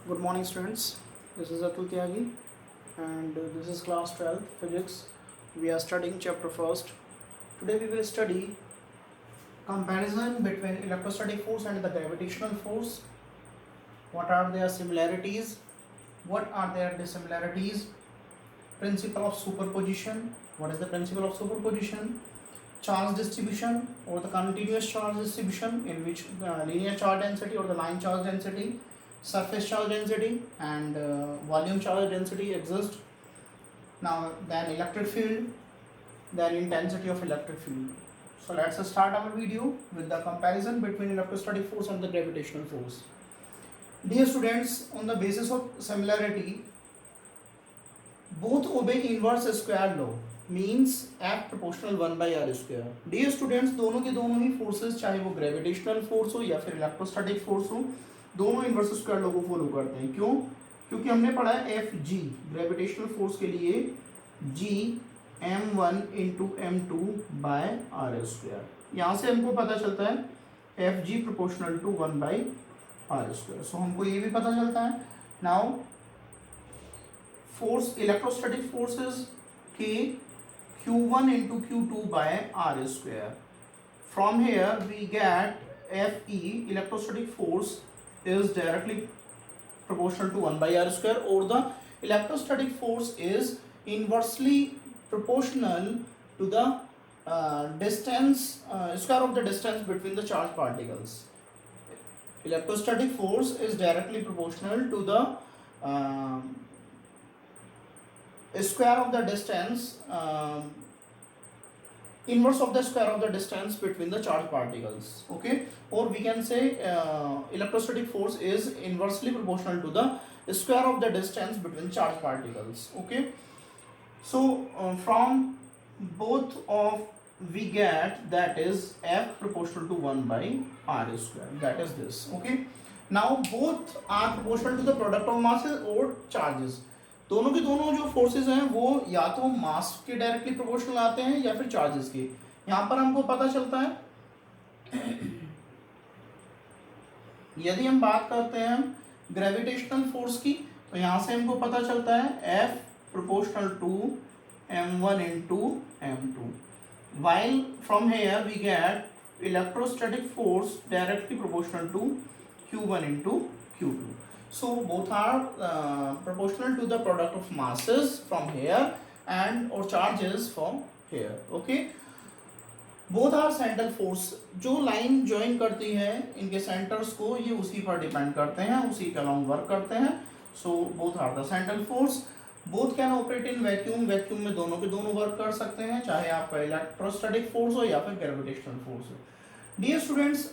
Good morning, students. This is Atul Tyagi, and this is class 12 physics. We are studying chapter first. Today we will study comparison between electrostatic force and the gravitational force. What are their similarities? What are their dissimilarities? Principle of superposition. What is the principle of superposition? Charge distribution or the continuous charge distribution, in which the linear charge density or the line charge density, surface charge density and volume charge density exist. Now then electric field, then intensity of electric field. So let's start our video with the comparison between electrostatic force and the gravitational force. Dear students, on the basis of similarity, both obey inverse square law, means F proportional 1/r square. Dear students, दोनों के दोनों ही forces, चाहे वो gravitational force हो या फिर electrostatic force हो, दोनों इन्वर्स स्क्वायर लॉ को फॉलो करते हैं. क्यों? क्योंकि हमने पढ़ा है एफ जी ग्रेविटेशनल फोर्स के लिए G m1 into m2 by R square. यहाँ से हमको पता चलता है F G proportional to 1/r square. So हमको ये भी पता चलता है. नाउ फोर्स, इलेक्ट्रोस्टैटिक फोर्सेस के Q1 into Q2 by R square. From here we get Fe, electrostatic force, is directly proportional to 1/r square, or the electrostatic force is inversely proportional to the distance, square of the distance between the charged particles. Electrostatic force is directly proportional to the square of the distance, inverse of the square of the distance between the charged particles. Okay, or we can say electrostatic force is inversely proportional to the square of the distance between charged particles. Okay, so from both of we get that is F proportional to 1/r square, that is this. Okay, now both are proportional to the product of masses or charges. दोनों के दोनों जो forces हैं वो या तो मास के directly proportional आते हैं या फिर चार्जेस के. यहाँ पर हमको पता चलता है यदि हम बात करते हैं ग्रेविटेशनल फोर्स की, तो यहाँ से हमको पता चलता है F proportional to m1 into m2, while from here we get electrostatic force directly proportional to q1 into q2. So both are proportional to the product of masses from here and or charges from here. Okay, both are central force. जो line join करती है इनके centres को, ये उसी पर depend करते हैं, उसी के अलॉन्ग वर्क करते हैं. So both are the central force. Both can operate in vacuum. Vacuum में दोनों के दोनों वर्क कर सकते हैं, चाहे आपका इलेक्ट्रोस्टैटिक फोर्स हो या फिर ग्रेविटेशनल फोर्स हो. Dear students,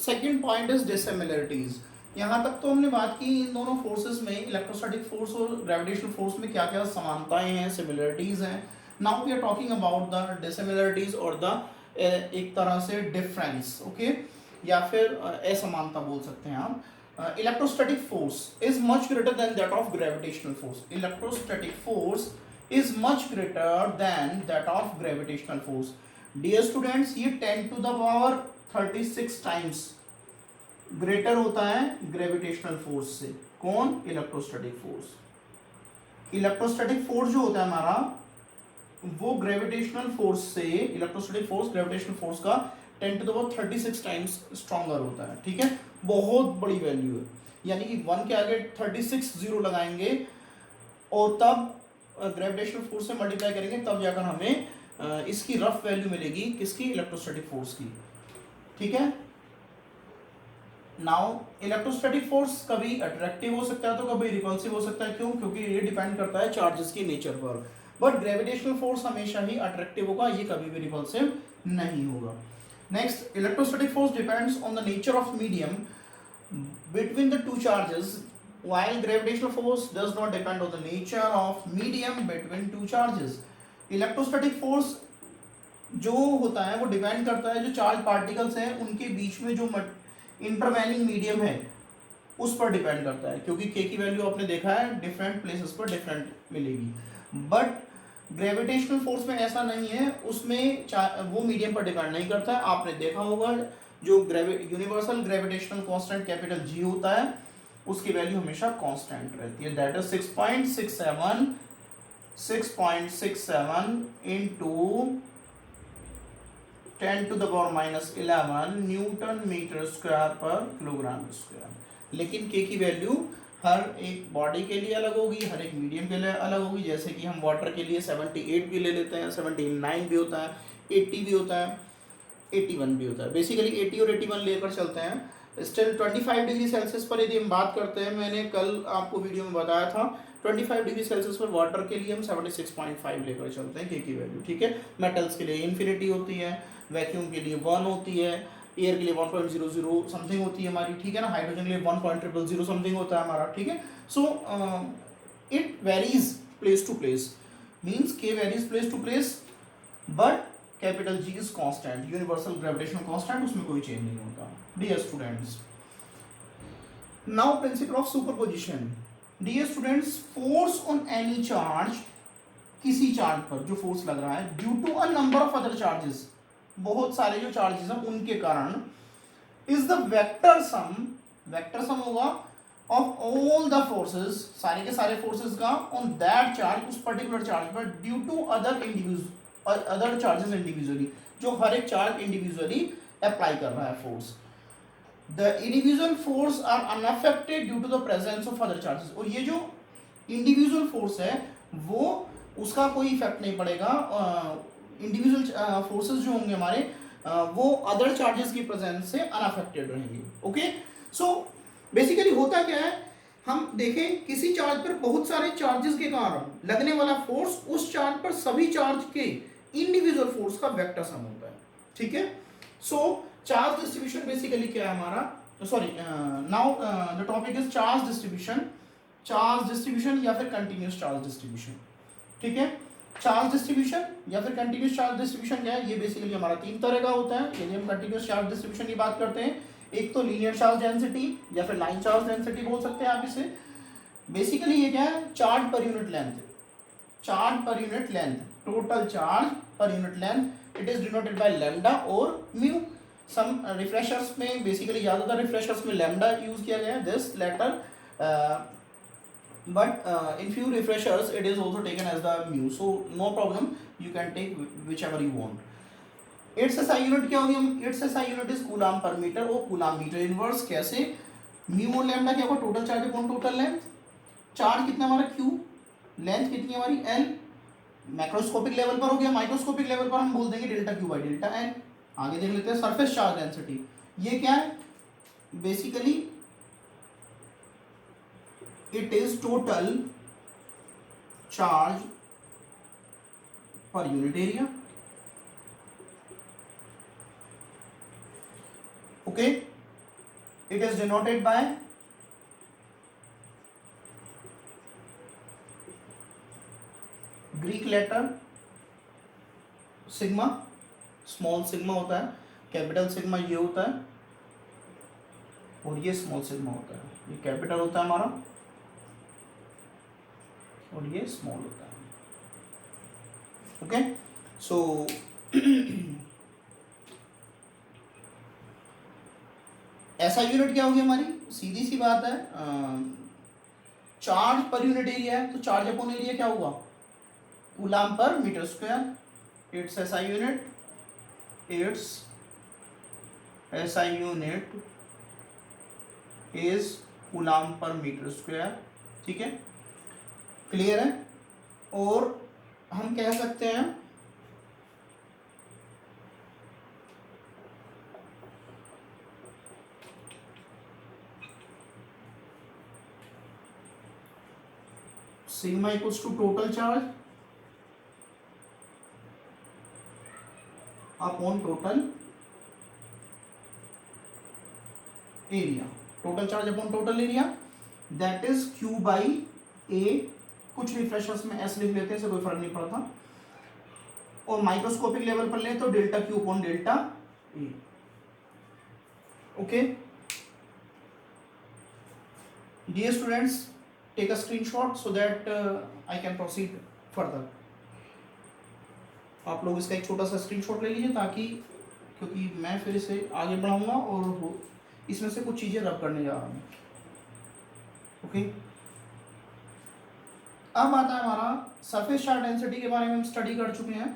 second point is dissimilarities. यहाँ तक तो हमने बात की इन दोनों फोर्सेस में, इलेक्ट्रोस्टैटिक फोर्स और ग्रेविटेशनल फोर्स में क्या क्या समानताएं हैं, सिमिलरिटीज हैं. Now we are talking about the dissimilarities और द एक तरह से डिफरेंस. ओके, या फिर असमानता बोल सकते हैं आप. Electrostatic force is much greater than that of gravitational force. Electrostatic force is much greater than that of gravitational force. Dear students, ये 10 to the power 36 times greater होता है ग्रेविटेशनल फोर्स से. कौन? Electrostatic force. इलेक्ट्रोस्टैटिक फोर्स जो होता है हमारा, वो ग्रेविटेशनल फोर्स से, इलेक्ट्रोस्टैटिक फोर्स ग्रेविटेशनल फोर्स का 10 to the power 36 times stronger होता है. ठीक है, बहुत बड़ी वैल्यू है. यानी कि 1 के आगे 36 जीरो लगाएंगे और तब ग्रेविटेशनल फोर्स से मल्टीप्लाई करेंगे, तब जाकर हमें इसकी रफ वैल्यू मिलेगी. किसकी? इलेक्ट्रोस्टैटिक फोर्स की. ठीक है. नाउ इलेक्ट्रोस्टैटिक फोर्स कभी अट्रैक्टिव हो सकता है तो कभी रिपल्सिव हो सकता है. क्यों? क्योंकि ये डिपेंड करता है चार्जेस की नेचर पर. बट ग्रेविटेशनल फोर्स हमेशा ही अट्रैक्टिव होगा, ये कभी भी रिपल्सिव नहीं होगा. Next, electrostatic force depends on the nature of medium between the two charges, while gravitational force does not depend on the nature of medium between two charges. Electrostatic force जो होता है वो डिपेंड करता है जो charge particles हैं उनके बीच में जो इंटरवेनिंग मीडियम है उस पर डिपेंड करता है. क्योंकि के की वैल्यू आपने देखा है डिफरेंट प्लेसेस पर डिफरेंट मिलेगी. बट ग्रेविटेशनल फोर्स में ऐसा नहीं है, उसमें वो मीडियम पर डिपेंड नहीं करता है. आपने देखा होगा जो universal gravitational constant capital G होता है उसकी वैल्यू हमेशा कांस्टेंट रहती है, that is 6.67 into 10⁻⁻11 newton metre square पर किलोग्राम स्क्वायर। लेकिन के की वैल्यू हर एक बॉडी के लिए अलग होगी, हर एक मीडियम के लिए अलग होगी। जैसे कि हम वाटर के लिए 78 भी ले लेते हैं, 79 भी होता है, 80 भी होता है, 81 भी होता है। बेसिकली 80 और 81 लेकर चलते हैं। स्टिल 25 डिग्री सेल्सियस पर यदि हम बात करते हैं, मैंने कल आपको वीडियो में बताया था 25 डिग्री सेल्सियस पर वाटर के लिए हम 76.5 लेकर चलते हैं के की वैल्यू, ठीक है। मेटल्स के लिए इन्फिनिटी होती है, वैक्यूम के लिए 1 होती है, एयर के लिए 1.00 समथिंग होती है हमारी, ठीक है ना। हाइड्रोजन के लिए 1.000 समथिंग होता है हमारा, ठीक है। So it varies place to place, means के varies place to place, but capital G is constant, universal gravitational constant, उसमें कोई चेंज नहीं होता। Dear students, now principle of superposition. Dear students, force on any charge, किसी charge पर जो force लग रहा है due to a number of other charges, बहुत सारे जो चार्जेस हैं उनके कारण, इज द वेक्टर सम होगा ऑफ ऑल द फोर्सेस, सारे के सारे फोर्सेस का ऑन दैट चार्ज, उस पर्टिकुलर चार्ज पर, due to other charges individually, जो हर एक चार्ज इंडिविजुअली अप्लाई कर रहा है फोर्स। The individual force are unaffected due to the presence of other charges, और ये जो इंडिविजुअल फोर्स है वो उसका कोई इफेक्ट नहीं पड़ेगा, इंडिविजुअल फोर्सेस जो होंगे हमारे वो अदर चार्जेस की प्रेजेंस से अनअफेक्टेड रहेंगे। ओके, सो बेसिकली होता क्या है, हम देखें किसी चार्ज पर बहुत सारे चार्जेस के कारण लगने वाला फोर्स उस चार्ज पर सभी चार्ज के इंडिविजुअल फोर्स का वेक्टर सम होता है, ठीक है। सो चार्ज डिस्ट्रीब्यूशन बेसिकली क्या है हमारा, sorry now the topic is charge distribution या फिर कंटिन्यूस चार्ज डिस्ट्रीब्यूशन, ठीक है। चार्ज डिस्ट्रीब्यूशन या फिर कंटिन्यूस चार्ज डिस्ट्रीब्यूशन क्या है, ये बेसिकली हमारा 3 तरह का होता है। यदि हम कंटिन्यूस चार्ज डिस्ट्रीब्यूशन की बात करते हैं, एक तो लीनियर चार्ज डेंसिटी या फिर लाइन चार्ज डेंसिटी बोल सकते हैं आप इसे। बेसिकली ये क्या है, चार्ज पर यूनिट लेंथ, टोटल चार्ज पर unit length, it is denoted by lambda और म्यू। सम रिफ्रेशर्स में, बेसिकली ज्यादातर रिफ्रेशर्स में लैम्डा यूज किया गया है, this letter, but in few refreshers it is also taken as the mu, so no problem, you can take whichever you want. its SI unit क्या होगी, its SI unit is coulomb पर metre, और coulomb metre inverse कैसे, mu और lambda क्या होगा, total charge upon total length. Charge कितना हमारा q, लेंथ कितनी हमारी l, मैक्रोस्कोपिक लेवल पर हो गया, माइक्रोस्कोपिक लेवल पर हम बोल देंगे delta q by delta n। आगे देख लेते हैं सरफेस चार्ज डेंसिटी, ये क्या है, basically it is total charge per unit area, okay, it is denoted by Greek letter sigma, small sigma होता है, कैपिटल सिग्मा ये होता है, और ये स्मॉल सिग्मा होता है, ये कैपिटल होता है हमारा और ये स्मॉल होता है। ओके, सो ऐसा यूनिट क्या होगी हमारी, सीधी सी बात है, चार्ज पर यूनिट एरिया है तो चार्ज अपॉन एरिया क्या होगा, कूलाम पर metre square. Its SI unit is coulomb पर मीटर स्क्वायर, ठीक है, क्लियर है। और हम कह सकते हैं sigma equals to total charge upon total area, total charge upon total area, that is q by a। कुछ रिफ्रेशर्स में s लिख लेते हैं, इससे कोई फर्क नहीं पड़ता, और माइक्रोस्कोपिक लेवल पर ले तो delta q upon delta a। Okay dear students, take a screenshot so that I can proceed further. आप लोग इसका एक छोटा सा स्क्रीनशॉट ले लीजिए, ताकि क्योंकि मैं फिर इसे आगे बढ़ाऊंगा और इसमें से कुछ चीज़ें रब करने जा रहा हूँ। ओके। अब आता है हमारा सरफेस चार्ज डेंसिटी के बारे में हम स्टडी कर चुके हैं,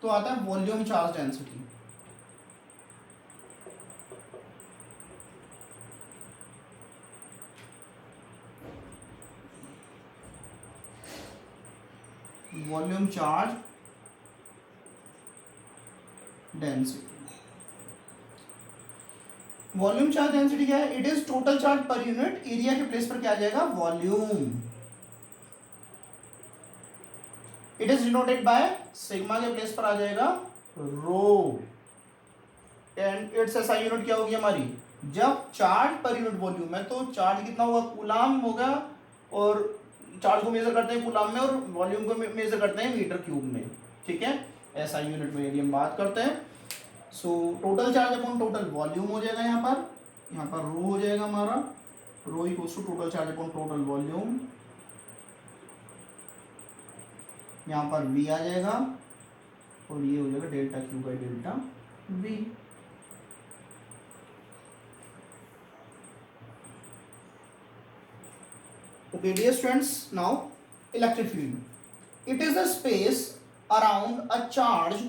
तो आता है volume charge density. Volume charge density, volume charge density क्या है? इट इज टोटल चार्ज पर यूनिट एरिया के प्लेस पर क्या आ जाएगा? Volume. It is denoted by sigma के प्लेस पर आ जाएगा रो, एंड इट्स एसआई यूनिट क्या होगी हमारी? जब चार्ज पर यूनिट वॉल्यूम है तो चार्ज कितना होगा? कूलाम होगा, और चार्ज को मेजर करते हैं कूलाम में और वॉल्यूम को मेजर करते हैं मीटर क्यूब में, ठीक है? एसआई यूनिट में यदि हम बात करते हैं, so total charge upon total volume हो जाएगा, यहाँ पर रो हो जाएगा हमारा, rho equals to total charge upon total volume, यहाँ पर वी आ जाएगा, और ये हो जाएगा delta Q by delta V. Okay, dear students, now electric field. It is the space around a charge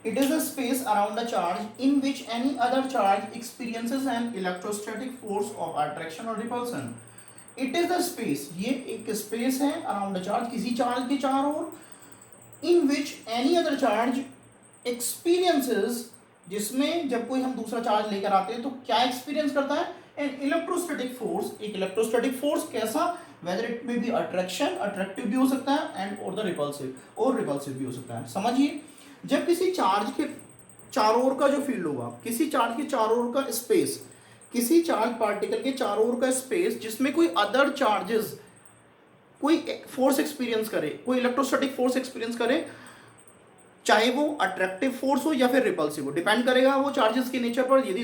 It is a space around a charge in which any other charge experiences an electrostatic force of attraction or repulsion. It is the space, ये एक space है around a charge, किसी charge के चारों ओर, in which any other charge experiences, जिसमें जब कोई हम दूसरा चार्ज लेकर आते हैं तो क्या एक्सपीरियंस करता है? एन इलेक्ट्रोस्टैटिक फोर्स, एक इलेक्ट्रोस्टैटिक फोर्स, कैसा? Whether it may be attraction, attractive भी हो सकता है, एंड और द रिपल्सिव, और रिपल्सिव भी हो सकता है। समझिए, जब किसी चार्ज के चारों ओर का जो फील्ड होगा, किसी चार्ज के चारों ओर का स्पेस, किसी चार्ज पार्टिकल के चारों ओर का स्पेस जिसमें कोई अदर चार्जेस कोई फोर्स एक्सपीरियंस करे, कोई इलेक्ट्रोस्टैटिक फोर्स एक्सपीरियंस करे, चाहे वो अट्रैक्टिव फोर्स हो या फिर रिपल्सिव हो, डिपेंड करेगा वो चार्जेस के नेचर पर। यदि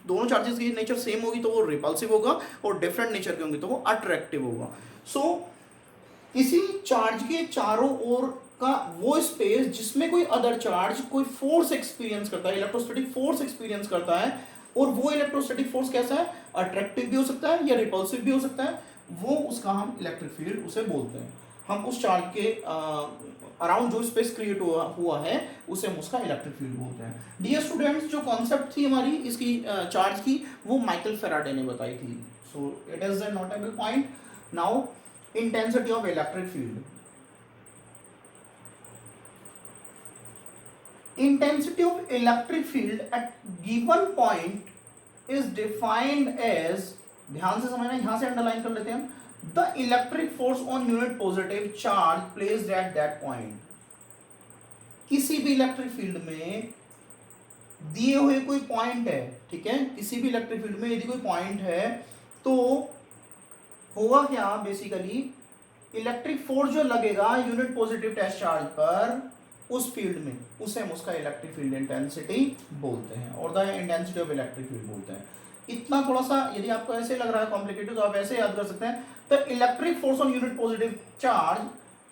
दोनों चार्जेस की नेचर सेम होगी तो वो रिपल्सिव होगा, और डिफरेंट नेचर के होंगे तो वो अट्रैक्टिव होगा। सो किसी चार्ज के चारों ओर का वो स्पेस जिसमें कोई अदर चार्ज कोई फोर्स एक्सपीरियंस करता है, इलेक्ट्रोस्टैटिक फोर्स एक्सपीरियंस करता है, और वो इलेक्ट्रोस्टैटिक फोर्स कैसा है? अट्रैक्टिव भी हो सकता है या रिपल्सिव भी हो सकता है, वो उसका हम इलेक्ट्रिक फील्ड उसे बोलते हैं। हम उस चार्ज के अराउंड जो स्पेस क्रिएट हुआ है उसे हम उसका इलेक्ट्रिक फील्ड बोलते हैं। डियर स्टूडेंट्स, जो कॉन्सेप्ट थी हमारी इसकी चार्ज की, वो माइकल फेराडे ने बताई थी। So it is a notable point. Now intensity of electric field. Intensity of electric field at given point is defined as, ध्यान से समझना, यहां से अंडरलाइन कर लेते हैं हम, the electric force on unit positive charge placed at that point। किसी भी इलेक्ट्रिक फील्ड में दिए हुए कोई पॉइंट है, ठीक है, किसी भी इलेक्ट्रिक फील्ड में यदि कोई पॉइंट है तो होगा क्या? बेसिकली इलेक्ट्रिक फोर्स जो लगेगा यूनिट पॉजिटिव टेस्ट चार्ज पर उस फील्ड में, उसे हम उसका इलेक्ट्रिक फील्ड इंटेंसिटी बोलते हैं, और the intensity of electric field बोलते हैं। इतना थोड़ा सा यदि आपको ऐसे लग रहा है कॉम्प्लिकेटेड, तो आप ऐसे याद कर सकते हैं, the electric force on unit positive charge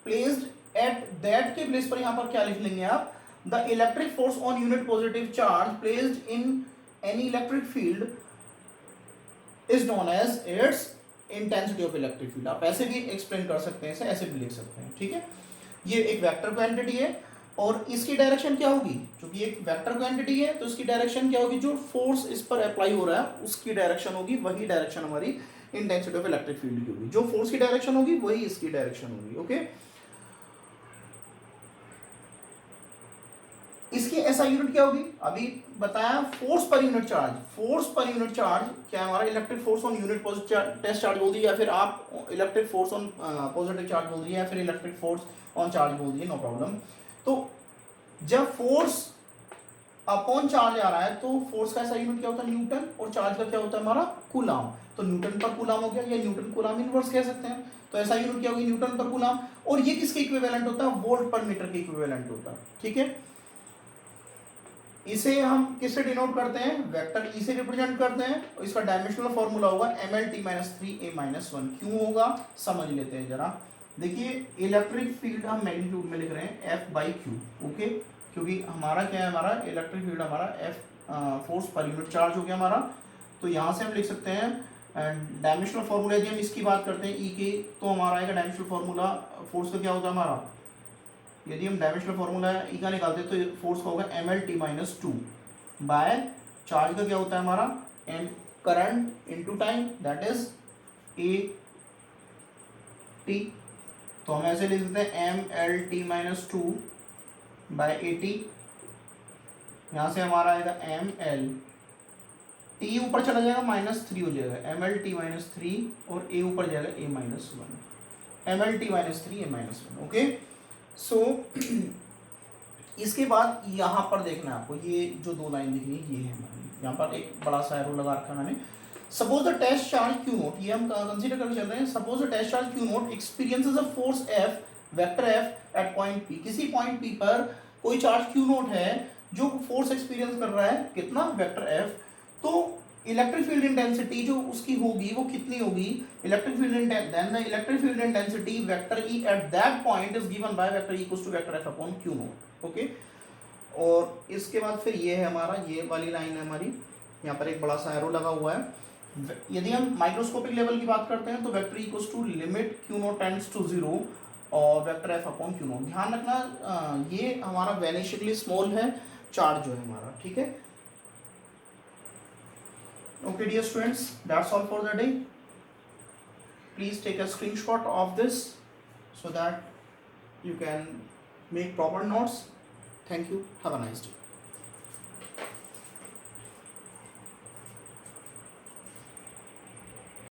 placed at that के प्लेस पर यहां पर क्या लिख लेंगे आप? The electric force on unit positive charge placed in any electric field is known as its intensity of electric field. आप ऐसे भी एक्सप्लेन कर सकते हैं, ऐसे भी लिख सकते हैं, ठीक है? ये एक वेक्टर क्वांटिटी है, और इसकी डायरेक्शन क्या होगी? क्योंकि एक वेक्टर क्वांटिटी है तो इसकी डायरेक्शन क्या होगी? जो फोर्स इस पर अप्लाई हो रहा है उसकी डायरेक्शन होगी, वही डायरेक्शन हमारी इंटेंसिटी ऑफ इलेक्ट्रिक फील्ड की होगी। जो फोर्स की डायरेक्शन होगी वही इसकी डायरेक्शन होगी। ओके, इसकी ऐसा यूनिट क्या होगी? अभी बताया, फोर्स पर यूनिट चार्ज। फोर्स पर यूनिट चार्ज क्या है हमारा? Electric force on unit test charge बोल दिए, या फिर आप electric force on positive charge बोल दिए, या फिर इलेक्ट्रिक फोर्स ऑन चार्ज बोल दिए, नो प्रॉब्लम। तो जब फोर्स अपॉन चार्ज आ रहा है तो फोर्स का ऐसा यूनिट क्या होता है? न्यूटन, और चार्ज का क्या होता है हमारा? कूलाम। तो न्यूटन पर कूलाम हो गया, या न्यूटन कूलाम इनवर्स कह सकते हैं। तो ऐसा यूनिट क्या होगी? न्यूटन पर कूलाम। और ये किसके इक्विवेलेंट होता है? वोल्ट पर मीटर के इक्विवेलेंट होता है, ठीक है? इसे हम किससे डिनोट करते हैं? वेक्टर ई से रिप्रेजेंट करते हैं, और इसका डायमेंशनल फॉर्मूला होगा mlt-3a-1। क्यों होगा समझ लेते हैं जरा। देखिए, इलेक्ट्रिक फील्ड हम मैग्नीट्यूड में लिख रहे हैं F/Q। ओके, क्योंकि हमारा क्या है, हमारा इलेक्ट्रिक फील्ड हमारा एफ फोर्स पर यूनिट चार्ज हो गया हमारा। तो यहाँ से हम लिख सकते हैं डायमेंशनल फार्मूला, यदि हम इसकी बात करते हैं ई की, तो हमारा आएगा डायमेंशनल फार्मूला फोर्स का क्या होता है हमारा, यदि हम डायमेंशनल फार्मूला ई का निकालते हैं तो फोर्स का होगा M L T minus two by charge का क्या होता है हमारा M current into time, that is A T. तो हम ऐसे लिख सकते हैं M L T minus two by A T. यहाँ से हमारा आएगा एम एल टी ऊपर चला जाएगा माइनस थ्री हो जाएगा, M L T minus three, और ए ऊपर जाएगा A minus one, M L T minus three A minus one. Okay, so इसके बाद यहाँ पर देखना है आपको, ये जो दो लाइन दिख रही है ये है हमारी, यहाँ पर एक बड़ा सा एरो लगा रखा है मैंने। Suppose the test charge q naught, ये हम कंसीडर करके चल रहे हैं। Suppose the test charge q naught experiences a force F vector F at point P. किसी पॉइंट पी पर कोई चार्ज क्यू नोट है जो फोर्स एक्सपीरियंस कर रहा है, कितना, वेक्टर एफ। तो इलेक्ट्रिक फील्ड इंटेंसिटी जो उसकी होगी वो कितनी होगी, electric field then the electric field intensity vector E at that point is given by vector E equals to vector F upon Q naught. Okay, और इसके बाद फिर ये है हमारा, ये वाली लाइन है हमारी, यहाँ पर एक बड़ा सा एरो लगा हुआ है। यदि हम माइक्रोस्कोपिक लेवल की बात करते हैं तो vector equals to limit Q naught tends to zero और vector F upon Q naught. ध्यान रखना ये हमारा वैनिशिंगली स्मॉल है चार्ज जो है हमारा, ठीक है। Okay dear students, that's all for the day. Please take a screenshot of this so that you can make proper notes. Thank you. Have a nice day.